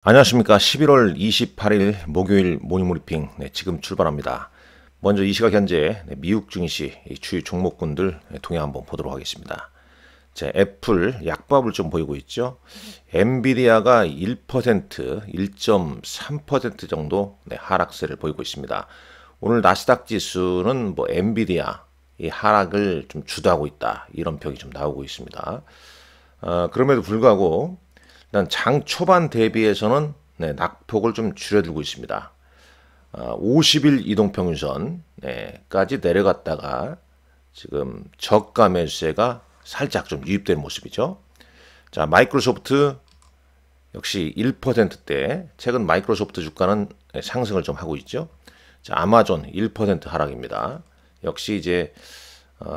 안녕하십니까. 11월 28일 목요일 모닝브리핑 지금 출발합니다. 먼저 이 시각 현재 미국 증시 주요 종목군들 동향 한번 보도록 하겠습니다. 자, 애플 약밥을 좀 보이고 있죠. 엔비디아가 1%, 1.3% 정도 하락세를 보이고 있습니다. 오늘 나스닥 지수는 엔비디아 이 하락을 좀 주도하고 있다, 이런 평이 좀 나오고 있습니다. 그럼에도 불구하고 일단 장 초반 대비해서는 낙폭을 좀 줄여들고 있습니다. 50일 이동평균선까지 내려갔다가 지금 저가 매수세가 살짝 좀 유입되는 모습이죠. 자, 마이크로소프트 역시 1%대, 최근 마이크로소프트 주가는 상승을 좀 하고 있죠. 자, 아마존 1% 하락입니다. 역시 이제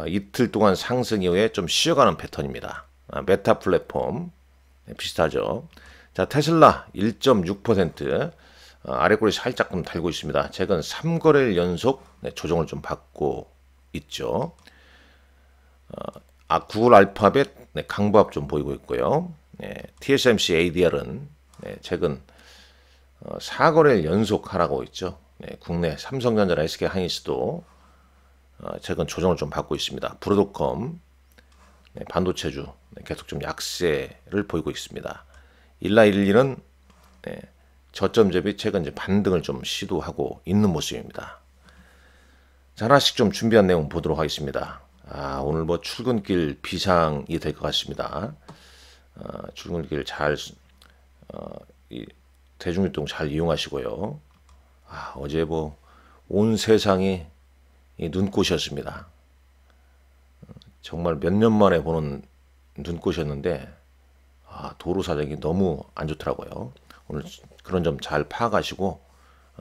이틀 동안 상승 이후에 좀 쉬어가는 패턴입니다. 메타 플랫폼 비슷하죠. 자, 테슬라 1.6%, 아래꼬리 살짝 좀 달고 있습니다. 최근 3거래일 연속 조정을 좀 받고 있죠. 구글 알파벳 강보합 좀 보이고 있고요. TSMC ADR은 최근 4거래일 연속 하락하고 있죠. 국내 삼성전자나 SK 하이닉스도 최근 조정을 좀 받고 있습니다. 브로드컴 반도체주 계속 좀 약세를 보이고 있습니다. 일라일리는 저점 대비 최근 이제 반등을 좀 시도하고 있는 모습입니다. 자, 하나씩 좀 준비한 내용 보도록 하겠습니다. 오늘 출근길 비상이 될 것 같습니다. 출근길 잘 대중교통 잘 이용하시고요. 어제 온 세상이 눈꽃이었습니다. 정말 몇 년 만에 보는 눈꽃이었는데 도로 사정이 너무 안 좋더라고요. 오늘 그런 점 잘 파악하시고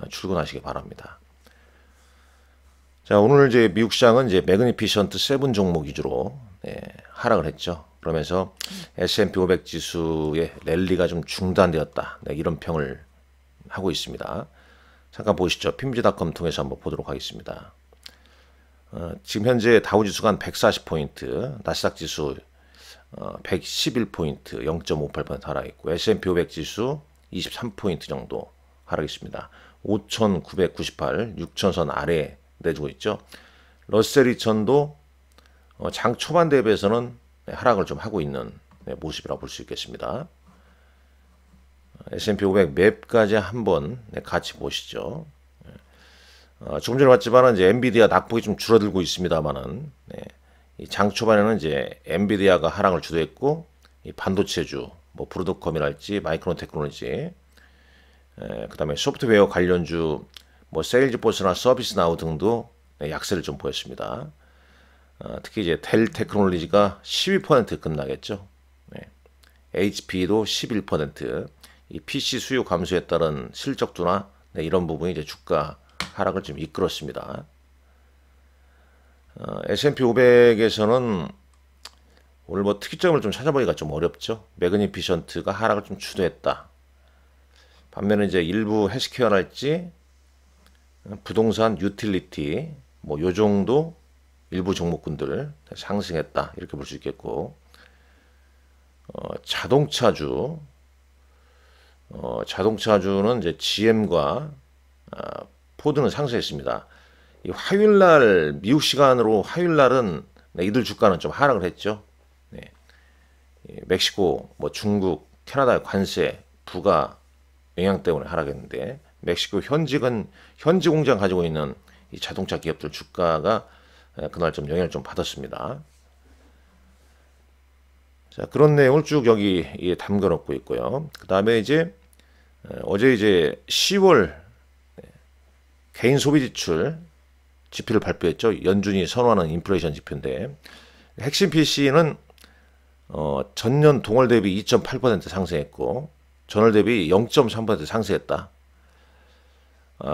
출근하시기 바랍니다. 자, 오늘 이제 미국 시장은 이제 매그니피션트 7 종목 위주로 하락을 했죠. 그러면서 S&P 500 지수의 랠리가 좀 중단되었다, 이런 평을 하고 있습니다. 잠깐 보시죠. PIMS.com 통해서 한번 보도록 하겠습니다. 지금 현재 다우지수가 한 140포인트, 나스닥 지수 111포인트, 0.58% 하락했고, S&P 500 지수 23포인트 정도 하락했습니다. 5,998, 6,000선 아래 내주고 있죠. 러셀 2000도 장 초반 대비해서는 하락을 좀 하고 있는 모습이라고 볼 수 있겠습니다. S&P 500 맵까지 한번 같이 보시죠. 조금 전에 봤지만은 이제 엔비디아 낙폭이 좀 줄어들고 있습니다만은, 이 장 초반에는 이제 엔비디아가 하락을 주도했고, 이 반도체주 브로드컴이랄지 마이크론 테크놀로지, 그다음에 소프트웨어 관련주 세일즈포스나 서비스나우 등도 약세를 좀 보였습니다. 특히 이제 델 테크놀로지가 12% 급락했죠. HP도 11%, 이 PC 수요 감소에 따른 실적도나 이런 부분이 이제 주가 하락을 좀 이끌었습니다. S&P 500에서는 오늘 특이점을 좀 찾아보기가 좀 어렵죠. 매그니피션트가 하락을 좀 주도했다. 반면에 이제 일부 헬스케어랄지 부동산, 유틸리티 요 정도 일부 종목군들 상승했다, 이렇게 볼 수 있겠고, 자동차주는 이제 GM과 포드는 상승했습니다. 이 화요일날, 미국 시간으로 화요일날은 이들 주가는 좀 하락을 했죠. 멕시코, 중국, 캐나다의 관세 부가 영향 때문에 하락했는데, 멕시코 현지 공장 가지고 있는 이 자동차 기업들 주가가 그날 좀 영향을 좀 받았습니다. 자, 그런 내용을 쭉 여기 담겨 놓고 있고요. 그 다음에 이제 어제 이제 10월 개인 소비 지출 지표를 발표했죠. 연준이 선호하는 인플레이션 지표인데, 핵심 PC는 전년 동월 대비 2.8% 상승했고, 전월 대비 0.3% 상승했다.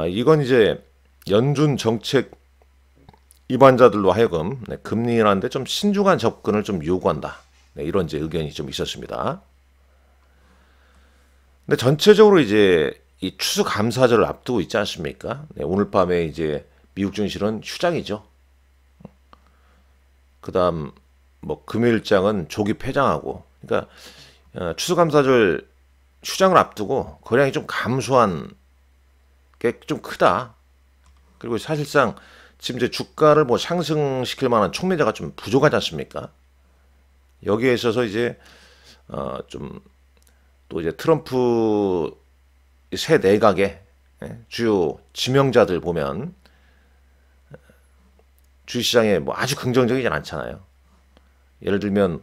이건 이제 연준 정책 입안자들로 하여금 금리 인하인데 좀 신중한 접근을 좀 요구한다, 이런 이제 의견이 좀 있었습니다. 근데 전체적으로 이제 이 추수감사절을 앞두고 있지 않습니까? 오늘 밤에 이제 미국 증시는 휴장이죠. 그다음 금요일장은 조기 폐장하고, 그러니까 추수감사절 휴장을 앞두고 거래량이 좀 감소한 게 좀 크다. 그리고 사실상 지금 이제 주가를 뭐 상승시킬 만한 촉매자가 좀 부족하지 않습니까? 여기에 있어서 이제 좀 또 이제 트럼프 새 내각의 주요 지명자들 보면 주식시장에 뭐 아주 긍정적이진 않잖아요. 예를 들면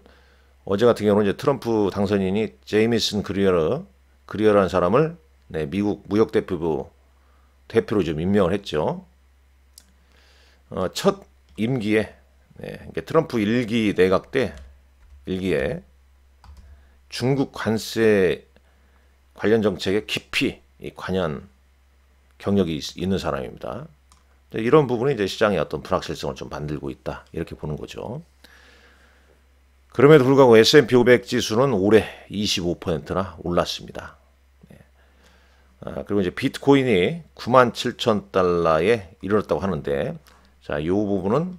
어제 같은 경우는 이제 트럼프 당선인이 제이미슨 그리어라는 사람을 미국 무역대표부 대표로 좀 임명을 했죠. 첫 임기에 그러니까 트럼프 1기 내각 때 1기에 중국 관세 관련 정책에 깊이 관여한 경력이 있는 사람입니다. 이런 부분이 이제 시장의 어떤 불확실성을 좀 만들고 있다 이렇게 보는 거죠. 그럼에도 불구하고 S&P 500 지수는 올해 25%나 올랐습니다. 그리고 이제 비트코인이 97,000달러에 이르렀다고 하는데, 자, 이 부분은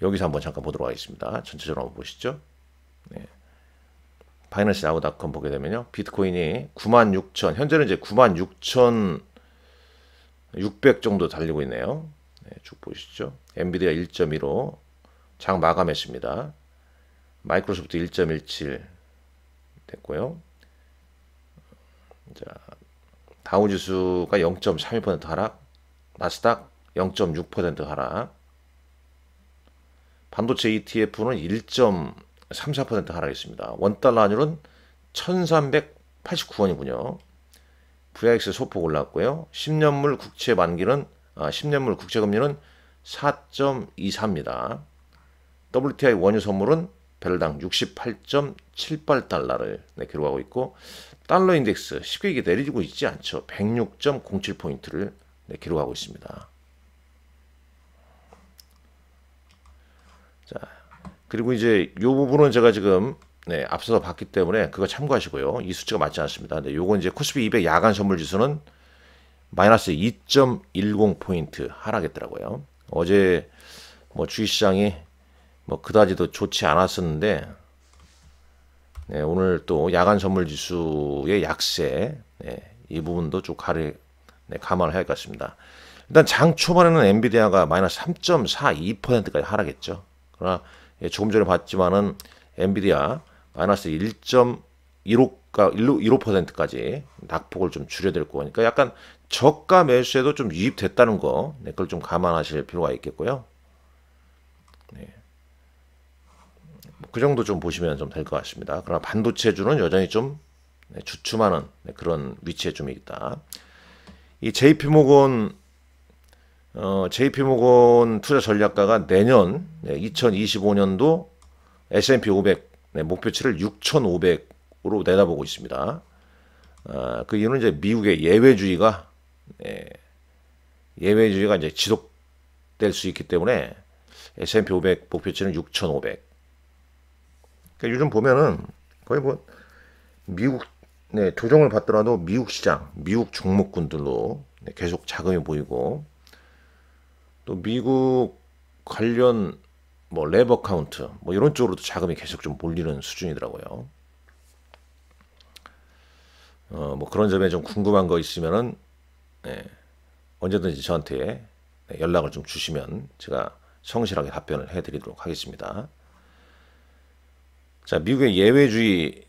여기서 한번 잠깐 보도록 하겠습니다. 전체적으로 한번 보시죠. 바이낸스 야후닷컴 보게 되면요, 비트코인이 96,000, 현재는 이제 96,600 정도 달리고 있네요. 쭉 보시죠. 엔비디아 1.15 장 마감했습니다. 마이크로소프트 1.17 됐고요. 자, 다우지수가 0.32% 하락, 나스닥 0.6% 하락, 반도체 ETF는 1.34% 하락했습니다. 원달러 환율은 1389원이군요. VIX 소폭 올랐고요. 10년물 국채 만기는 10년물 국채 금리는 4.24입니다. WTI 원유 선물은 배럴당 68.78달러를 기록하고 있고, 달러 인덱스 쉽게 이게 내리고 있지 않죠. 106.07포인트를 기록하고 있습니다. 자, 그리고 이제 이 부분은 제가 지금 앞서서 봤기 때문에 그거 참고하시고요. 이 수치가 맞지 않습니다. 근데 요건 이제 코스피 200 야간 선물 지수는 마이너스 2.10포인트 하락했더라고요. 어제 뭐 주식시장이 뭐 그다지도 좋지 않았었는데, 오늘 또 야간 선물 지수의 약세, 이 부분도 좀 감안을 해야 할 것 같습니다. 일단 장 초반에는 엔비디아가 마이너스 3.42%까지 하락했죠. 그러나 조금 전에 봤지만은 엔비디아 마이너스 1.15%까지 낙폭을 좀 줄여들고 하니까 약간 저가 매수에도 좀 유입됐다는 거, 그걸 좀 감안하실 필요가 있겠고요. 그 정도 좀 보시면 좀 될 것 같습니다. 그러나 반도체주는 여전히 좀 주춤하는 그런 위치에 좀 있다. 이 JP모건 투자 전략가가 내년 2025년도 S&P 500 목표치를 6,500으로 내다보고 있습니다. 그 이유는 이제 미국의 예외주의가 이제 지속될 수 있기 때문에 S&P 500 목표치는 6,500. 그러니까 요즘 보면은 거의 뭐 미국 조정을 받더라도 미국 시장, 미국 종목군들로 계속 자금이 모이고, 또 미국 관련 뭐 레버 카운트 뭐 이런 쪽으로도 자금이 계속 좀 몰리는 수준이더라고요. 뭐 그런 점에 좀 궁금한 거 있으면은 언제든지 저한테 연락을 좀 주시면 제가 성실하게 답변을 해드리도록 하겠습니다. 자, 미국의 예외주의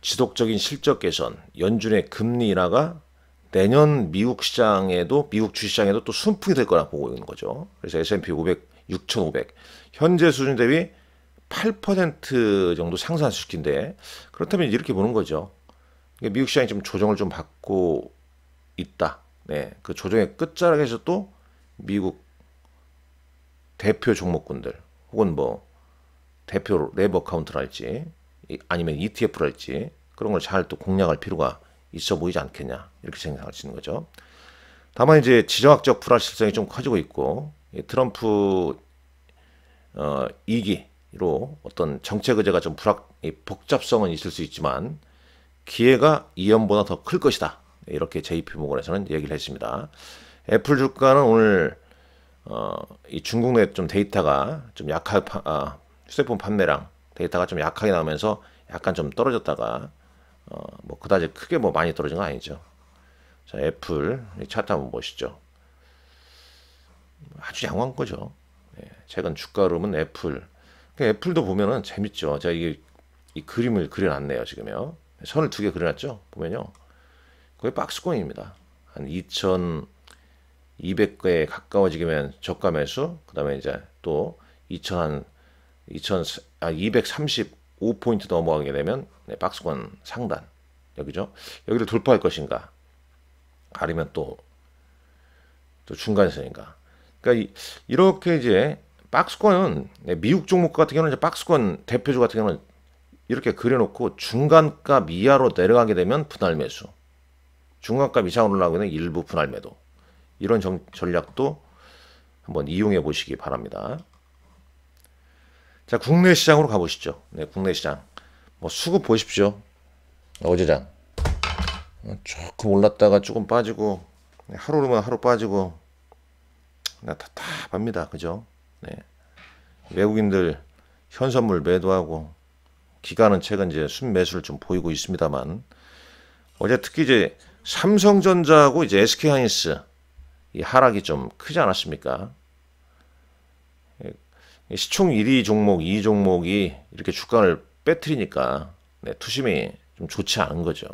지속적인 실적 개선, 연준의 금리 인하가 내년 미국 주식시장에도 또 순풍이 될 거라 보고 있는 거죠. 그래서 S&P 500, 6,500 현재 수준 대비 8% 정도 상승할 수 있긴데, 그렇다면 이렇게 보는 거죠. 미국 시장이 좀 조정을 좀 받고 있다. 그 조정의 끝자락에서 또 미국 대표 종목군들 혹은 뭐 대표 레버 카운트랄지 아니면 ETF랄지 그런 걸 잘 또 공략할 필요가 있어 보이지 않겠냐, 이렇게 생각할 수 있는 거죠. 다만 이제 지정학적 불확실성이 좀 커지고 있고, 트럼프 2기로 어떤 정책 의제가 좀 복잡성은 있을 수 있지만 기회가 이연보다 더 클 것이다, 이렇게 JP모건에서는 얘기를 했습니다. 애플 주가는 오늘 이 중국 내 좀 데이터가 좀 휴대폰 판매량 데이터가 좀 약하게 나오면서 약간 좀 떨어졌다가 뭐 그다지 크게 뭐 많이 떨어진 건 아니죠. 자, 애플 차트 한번 보시죠. 아주 양호한 거죠. 예, 최근 주가 흐름은 애플. 애플도 보면은 재밌죠. 제가 이 그림을 그려놨네요, 지금요. 선을 두 개 그려놨죠. 보면요, 거의 박스권입니다. 한 2,200개에 가까워지면 저가 매수. 그다음에 이제 또 235포인트 넘어가게 되면 박스권 상단. 여기죠. 여기를 돌파할 것인가? 아니면 또 중간선인가? 그러니까 이렇게 이제 박스권은 미국 종목 같은 경우는 이제 박스권 대표주 같은 경우는 이렇게 그려놓고 중간값 이하로 내려가게 되면 분할 매수, 중간값 이상 올라가면 일부 분할 매도, 이런 전략도 한번 이용해 보시기 바랍니다. 자, 국내 시장으로 가보시죠. 네, 국내 시장 뭐 수급 보십시오. 어제장 조금 올랐다가 조금 빠지고, 하루면 하루 빠지고, 답답합니다. 그죠? 네. 외국인들 현선물 매도하고, 기관은 최근 이제 순매수를 좀 보이고 있습니다만, 어제 특히 이제 삼성전자하고 이제 SK하이닉스 이 하락이 좀 크지 않았습니까? 시총 1위 종목, 2위 종목이 이렇게 주가를 빼뜨리니까 투심이 좀 좋지 않은 거죠.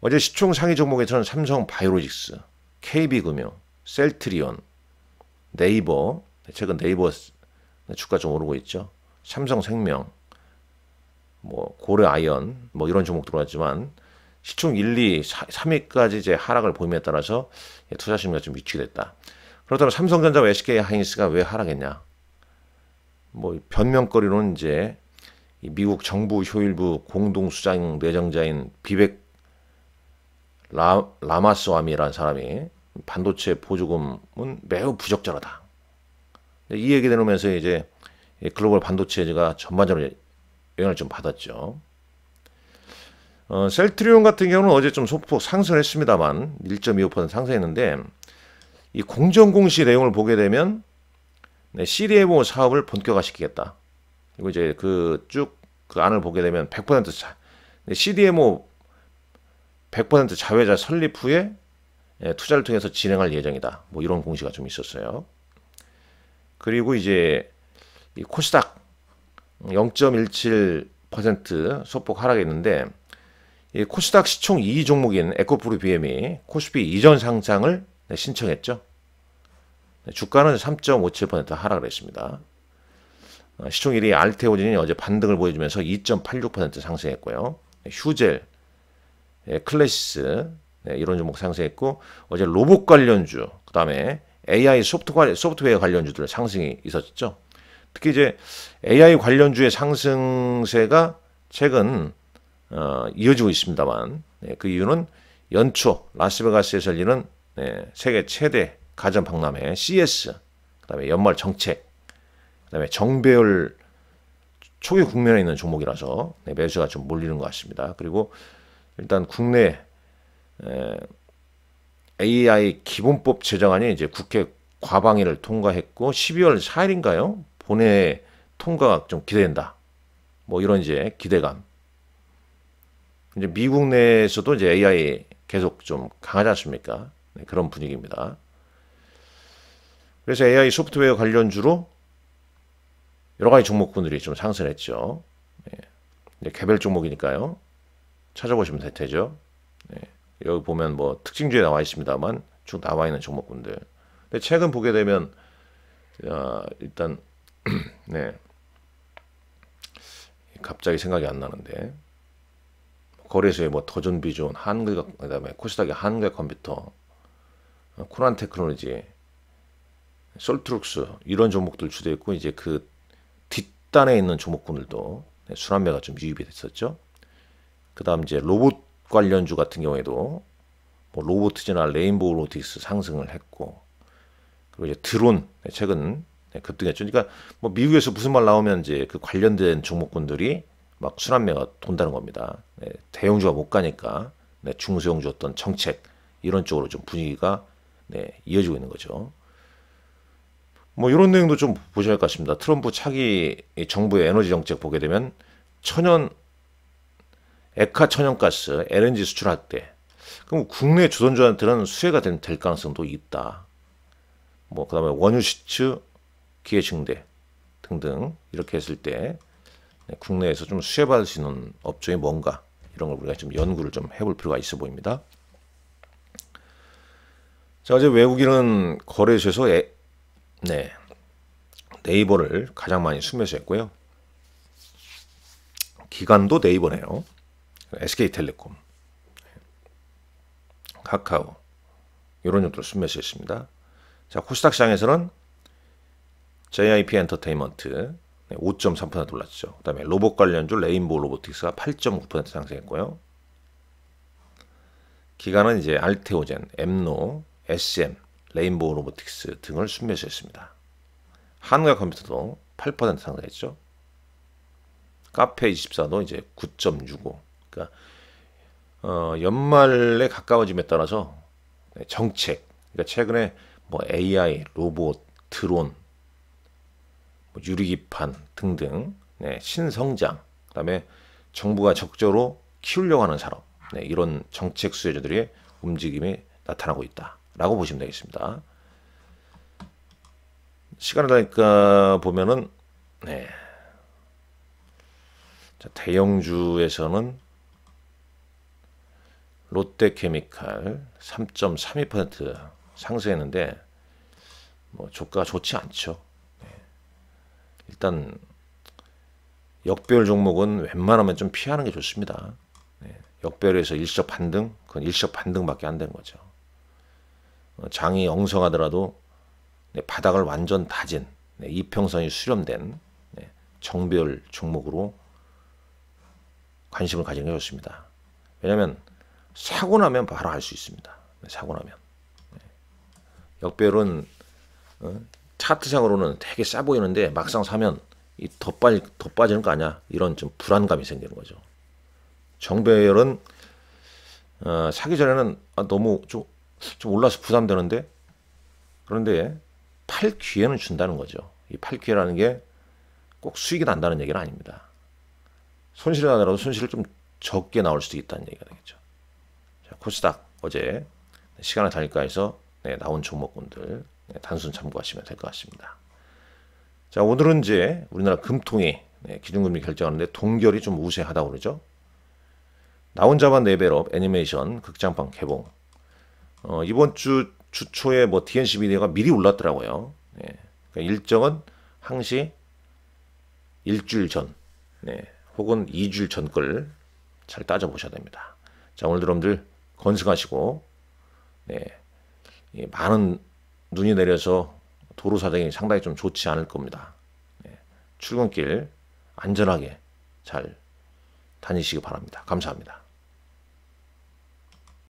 어제 시총 상위 종목에서는 삼성바이오로직스, KB금융, 셀트리온, 네이버, 최근 네이버 주가 좀 오르고 있죠. 삼성생명, 뭐 고려아연, 뭐 이런 종목 들어왔지만 시총 1, 2, 3위까지 이제 하락을 보임에 따라서 투자 심리가 좀 위축이 됐다. 그렇다면 삼성전자와 SK하이닉스가 왜 하락했냐? 뭐 변명거리로는 이제 미국 정부 효일부 공동 수장 내정자인 비벡 라마스와미라는 사람이 반도체 보조금은 매우 부적절하다. 이 얘기 내놓으면서 이제 글로벌 반도체가 전반적으로 영향을 좀 받았죠. 셀트리온 같은 경우는 어제 좀 소폭 상승했습니다만 1.25% 상승했는데, 이 공정공시 내용을 보게 되면 CDMO 사업을 본격화시키겠다. 그리고 이제 쭉 그 안을 보게 되면 100% CDMO 100% 자회사 설립 후에 투자를 통해서 진행할 예정이다. 뭐 이런 공시가 좀 있었어요. 그리고 이제 이 코스닥 0.17% 소폭 하락했는데, 이 코스닥 시총 2위 종목인 에코프로 BM이 코스피 이전 상장을 신청했죠. 주가는 3.57% 하락을 했습니다. 시총 1위 알테오진이 어제 반등을 보여주면서 2.86% 상승했고요. 휴젤, 클래시스 이런 종목 상승했고, 어제 로봇 관련주, 그 다음에 AI 소프트웨어 관련주들 상승이 있었죠. 특히 이제 AI 관련주의 상승세가 최근 이어지고 있습니다만, 그 이유는 연초 라스베가스에서 열리는 세계 최대 가전 박람회 CES, 그다음에 연말 정책, 그다음에 정배열 초기 국면에 있는 종목이라서 매수가 좀 몰리는 것 같습니다. 그리고 일단 국내 AI 기본법 제정안이 이제 국회 과방위를 통과했고 12월 4일인가요? 본회의 통과가 좀 기대된다. 뭐 이런 이제 기대감. 이제 미국 내에서도 이제 AI 계속 좀 강하지 않습니까? 그런 분위기입니다. 그래서 AI 소프트웨어 관련주로 여러 가지 종목군들이 좀 상승했죠. 이제 개별 종목이니까요. 찾아보시면 되죠. 여기 보면 뭐 특징주에 나와 있습니다만 쭉 나와 있는 종목군들. 근데 최근 보게 되면 일단 갑자기 생각이 안 나는데, 거래소에 뭐 더존비존, 그다음에 코스닥의 한국컴퓨터, 코난 테크놀로지, 솔트룩스 이런 종목들 주도 있고, 이제 그 뒷단에 있는 종목군들도 순환매가 좀 유입이 됐었죠. 그다음 이제 로봇 관련주 같은 경우에도 뭐 로보트지나 레인보우 로보틱스 상승을 했고, 그리고 이제 드론 최근 급등했죠. 그러니까 뭐 미국에서 무슨 말 나오면 이제 그 관련된 종목군들이 막 순환매가 돈다는 겁니다. 대형주가 못 가니까 중소형주 어떤 정책 이런 쪽으로 좀 분위기가 이어지고 있는 거죠. 뭐 이런 내용도 좀 보셔야 할 것 같습니다. 트럼프 차기 정부의 에너지 정책 보게 되면 천연 액화 천연가스, LNG 수출할 때 그럼 국내 주전자한테는 수혜가 될 가능성도 있다. 뭐 그다음에 원유 시추 기회 증대 등등 이렇게 했을 때 국내에서 좀 수혜받을 수 있는 업종이 뭔가 이런 걸 우리가 좀 연구를 좀 해볼 필요가 있어 보입니다. 자, 어제 외국인은 거래소에서 네이버를 가장 많이 순매수했고요. 기관도 네이버네요. SK텔레콤, 카카오 이런 정도로 순매수했습니다. 자, 코스닥 시장에서는 JYP 엔터테인먼트 5.3% 올랐죠. 그 다음에 로봇 관련주 레인보우 로보틱스가 8.9% 상승했고요. 기관은 이제 알테오젠, 엠노, SM, 레인보우 로보틱스 등을 순매수했습니다. 한국의 컴퓨터도 8% 상승했죠. 카페24도 이제 9.65. 그러니까 연말에 가까워짐에 따라서 정책, 그러니까 최근에 뭐 AI, 로봇, 드론, 뭐 유리기판 등등 신성장, 그다음에 정부가 적극적으로 키우려고 하는 산업, 이런 정책 수혜자들의 움직임이 나타나고 있다라고 보시면 되겠습니다. 시간을 가니까 보면은 자, 대형주에서는 롯데케미칼 3.32% 상승했는데 뭐 주가가 좋지 않죠. 일단 역배열 종목은 웬만하면 좀 피하는 게 좋습니다. 역배열에서 일시적 반등, 그건 일시적 반등밖에 안 되는 거죠. 장이 엉성하더라도 바닥을 완전 다진 이평선이 수렴된 정배열 종목으로 관심을 가지는 게 좋습니다. 왜냐하면 사고 나면 바로 알 수 있습니다. 사고 나면. 역배열은 차트상으로는 되게 싸 보이는데 막상 사면 더 빠지는 거 아니야? 이런 좀 불안감이 생기는 거죠. 정배열은 사기 전에는 너무 좀 올라서 부담되는데, 그런데 팔 기회는 준다는 거죠. 이 팔 기회라는 게 꼭 수익이 난다는 얘기는 아닙니다. 손실이 나더라도 손실을 좀 적게 나올 수도 있다는 얘기가 되겠죠. 자, 코스닥 어제 시간을 달릴까 해서 나온 종목군들 단순 참고하시면 될 것 같습니다. 자, 오늘은 이제 우리나라 금통위 기준금리 결정하는데 동결이 좀 우세하다고 그러죠. 나 혼자만 레벨업 애니메이션 극장판 개봉. 이번 주 초에 뭐 DNC 비디오가 미리 올랐더라고요. 그러니까 일정은 항시 일주일 전, 혹은 2주일 전 걸 잘 따져보셔야 됩니다. 자, 오늘도 여러분들 건승하시고, 많은 눈이 내려서 도로 사정이 상당히 좀 좋지 않을 겁니다. 출근길 안전하게 잘 다니시기 바랍니다. 감사합니다.